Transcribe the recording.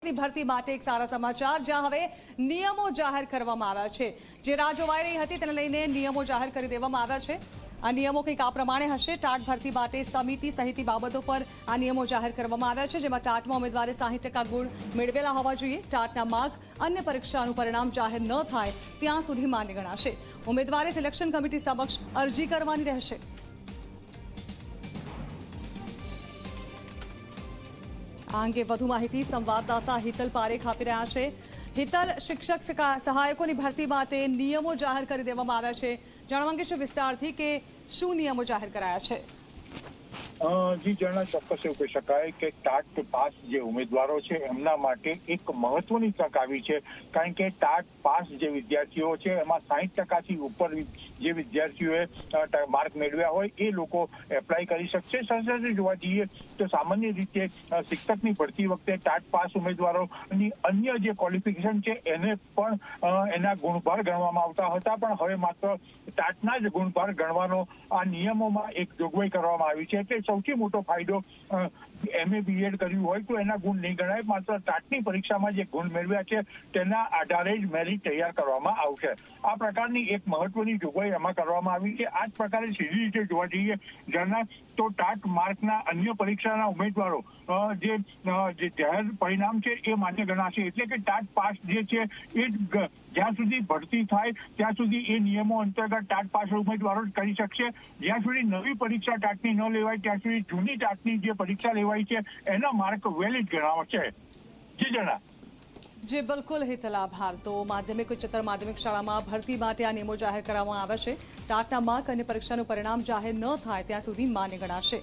માકની ભરતી માટે એક સારા સમાચાર, જ્યાં હવે નિયમો જાહેર કરવામાં આવ્યા છે। જે રાહ જોવાઈ રહી હતી તેને લઈને નિયમો જાહેર કરી દેવામાં આવ્યા છે। આ નિયમો કંઈક આ પ્રમાણે હશે। ટાટ ભરતી માટે સમિતિ સહિતની બાબતો પર આ નિયમો જાહેર કરવામાં આવ્યા છે, જેમાં ટાટમાં ઉમેદવારે 60% ગુણ મેળવેલા હોવા જોઈએ। ટાટના માર્ક અન્ય પરીક્ષાનું પરિણામ જાહેર ન થાય ત્યાં સુધી માન્ય ગણાશે। ઉમેદવારે સિલેક્શન કમિટી સમક્ષ અરજી કરવાની રહેશે। આ અંગે વધુ માહિતી સંવાદદાતા હિતલ પારેખ આપી રહ્યા છે। હિતલ, શિક્ષક સહાયકોની ભરતી માટે નિયમો જાહેર કરી દેવામાં આવ્યા છે। જાણવા માંગે છે વિસ્તારથી કે શું નિયમો જાહેર કરાયા છે? જી જણા ચોક્કસ એવું કહી શકાય કે ટાટ પાસ જે ઉમેદવારો છે એમના માટે એક મહત્વની તક આવી છે, કારણ કે ટાટ પાસ જે વિદ્યાર્થીઓ છે એમાં 60%થી ઉપર જે વિદ્યાર્થીઓએ માર્ક મેળવ્યા હોય એ લોકો એપ્લાય કરી શકશે। સાથે જોવા જઈએ તો સામાન્ય રીતે શિક્ષકની ભરતી વખતે ટાટ પાસ ઉમેદવારોની અન્ય જે ક્વોલિફિકેશન છે એને પણ એના ગુણભાર ગણવામાં આવતા હતા, પણ હવે માત્ર ટાટના જ ગુણભાર ગણવાનો આ નિયમોમાં એક જોગવાઈ કરવામાં આવી છે। એટલે સૌથી મોટો ફાયદો MA BEd કર્યું હોય તો એના ગુણ નહીં ગણાય, માત્ર ટાટની પરીક્ષામાં જે ગુણ મેળવ્યા છે તેના આધારે જ મેરિટ તૈયાર કરવામાં આવશે। આ પ્રકારની એક મહત્વની જોગવાઈ એમાં કરવામાં આવી છે। આ જ પ્રકારે સીધી રીતે જોવા જઈએ જેના તો ટાટ માર્કના અન્ય પરીક્ષાના ઉમેદવારો જે જાહેર પરિણામ છે એ માન્ય ગણાશે। એટલે કે ટાટ પાસ જે છે એ જ્યાં સુધી ભરતી થાય ત્યાં સુધી એ નિયમો અંતર્ગત ટાટ પાસ ઉમેદવારો જ કરી શકશે। જ્યાં સુધી નવી પરીક્ષા ટાટની ન લેવાય ત્યાં સુધી જૂની ટાટની જે પરીક્ષા લેવાય છે એના માર્ક વેલિડ ગણાવાશે। જી જણા। જી બિલકુલ હિતલ, આભાર। તો માધ્યમિક ઉચ્ચતર માધ્યમિક શાળામાં ભરતી માટે આ નિયમો જાહેર કરવામાં આવ્યા છે। ટાટના માર્ક અને પરીક્ષાનું પરિણામ જાહેર ન થાય ત્યાં સુધી માન્ય ગણાશે।